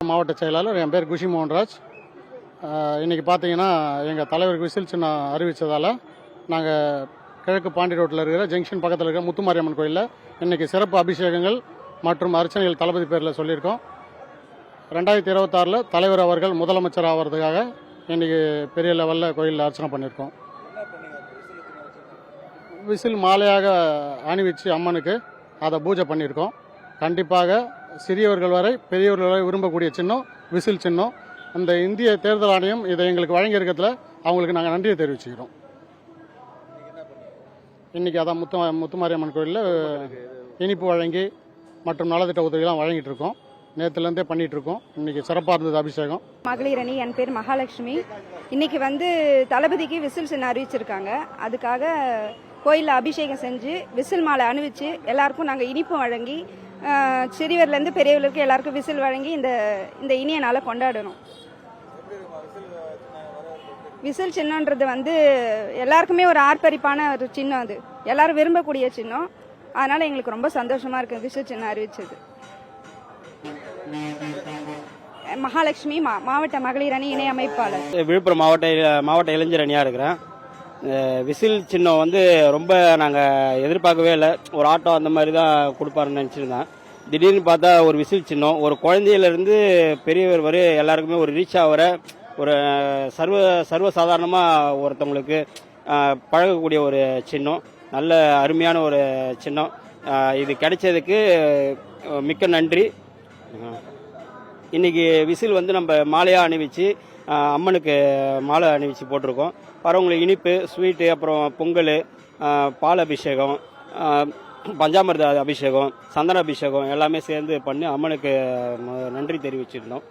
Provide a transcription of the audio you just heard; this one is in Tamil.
மாவட்ட செயலாளர். என் பேர் குஷி மோகன்ராஜ். இன்றைக்கி பார்த்தீங்கன்னா எங்கள் தலைவருக்கு விசில் சின்னம் அறிவித்ததால் நாங்கள் கிழக்கு பாண்டி ரோட்டில் இருக்கிற ஜங்ஷன் பக்கத்தில் இருக்கிற முத்துமாரியம்மன் கோயிலில் இன்றைக்கி சிறப்பு அபிஷேகங்கள் மற்றும் அர்ச்சனைகள் தளபதி பேரில் சொல்லியிருக்கோம். 2026 தலைவர் அவர்கள் முதலமைச்சர் ஆகிறதுக்காக இன்றைக்கி பெரிய லெவலில் கோயிலில் அர்ச்சனை பண்ணியிருக்கோம். விசில் மாலையாக அணிவிச்சு அம்மனுக்கு அதை பூஜை பண்ணியிருக்கோம். கண்டிப்பாக சிறியவர்கள் வரை பெரியவர்கள் வரை விரும்பக்கூடிய சின்னம் விசில் சின்னம். அந்த இந்திய தேர்தல் ஆணையம் இதை எங்களுக்கு வழங்கி இருக்கிறதுல அவங்களுக்கு நாங்கள் நன்றியை தெரிவிச்சுக்கிறோம். இன்றைக்கி அதான் முத்துமாரியம்மன் கோயிலில் இனிப்பு வழங்கி மற்றும் நலத்திட்ட உதவிலாம் வழங்கிட்டு இருக்கோம். நேற்றுலேருந்தே பண்ணிட்டு இருக்கோம். இன்னைக்கு சிறப்பாக இருந்தது அபிஷேகம். மகளிர் அணி. என் பேர் மகாலட்சுமி. இன்னைக்கு தளபதிக்கு விசில் சின்னம் அறிவிச்சிருக்காங்க. அதுக்காக கோயிலில் அபிஷேகம் செஞ்சு விசில் மாலை அணிவிச்சு எல்லாருக்கும் நாங்கள் இனிப்பு வழங்கி சிறியவர்லேருந்து பெரியவர்களுக்கு எல்லாருக்கும் விசில் வழங்கி இந்த இனிய நாளை கொண்டாடணும். விசில் சின்னன்றது எல்லாருக்குமே ஒரு ஆர்ப்பரிப்பான ஒரு சின்னம். அது எல்லாரும் விரும்பக்கூடிய சின்னம். அதனால எங்களுக்கு ரொம்ப சந்தோஷமா இருக்கு விசில் சின்னம் அறிவிச்சது. மகாலட்சுமி, மாவட்ட மகளிர் அணி இணை அமைப்பாளர். விழுப்புரம் மாவட்ட இளைஞர் அணியா இருக்கிறேன். விசில் சின்னம் ரொம்ப நாங்கள் எதிர்பார்க்கவே இல்லை. ஒரு ஆட்டோ அந்த மாதிரி தான் கொடுப்பாருன்னு நினச்சிருந்தேன். திடீர்னு பார்த்தா ஒரு விசில் சின்னம், ஒரு குழந்தையிலேருந்து பெரியவர் வரை எல்லாருக்குமே ஒரு ரீச் ஆகிற ஒரு சர்வசாதாரணமாக ஒருத்தவங்களுக்கு பழகக்கூடிய ஒரு சின்னம். நல்ல அருமையான ஒரு சின்னம். இது கிடைச்சதுக்கு மிக்க நன்றி. இன்னைக்கு விசில் நம்ம மாலையாக அணிவிச்சு அம்மனுக்கு மாலை அணிவிச்சு போட்டிருக்கோம். வரவங்களுக்கு இனிப்பு, ஸ்வீட்டு, அப்புறம் பொங்கல், பால் அபிஷேகம், பஞ்சாமிர்த அபிஷேகம், சந்தன அபிஷேகம் எல்லாமே சேர்ந்து பண்ணி அம்மனுக்கு நன்றி தெரிவிச்சிருந்தோம்.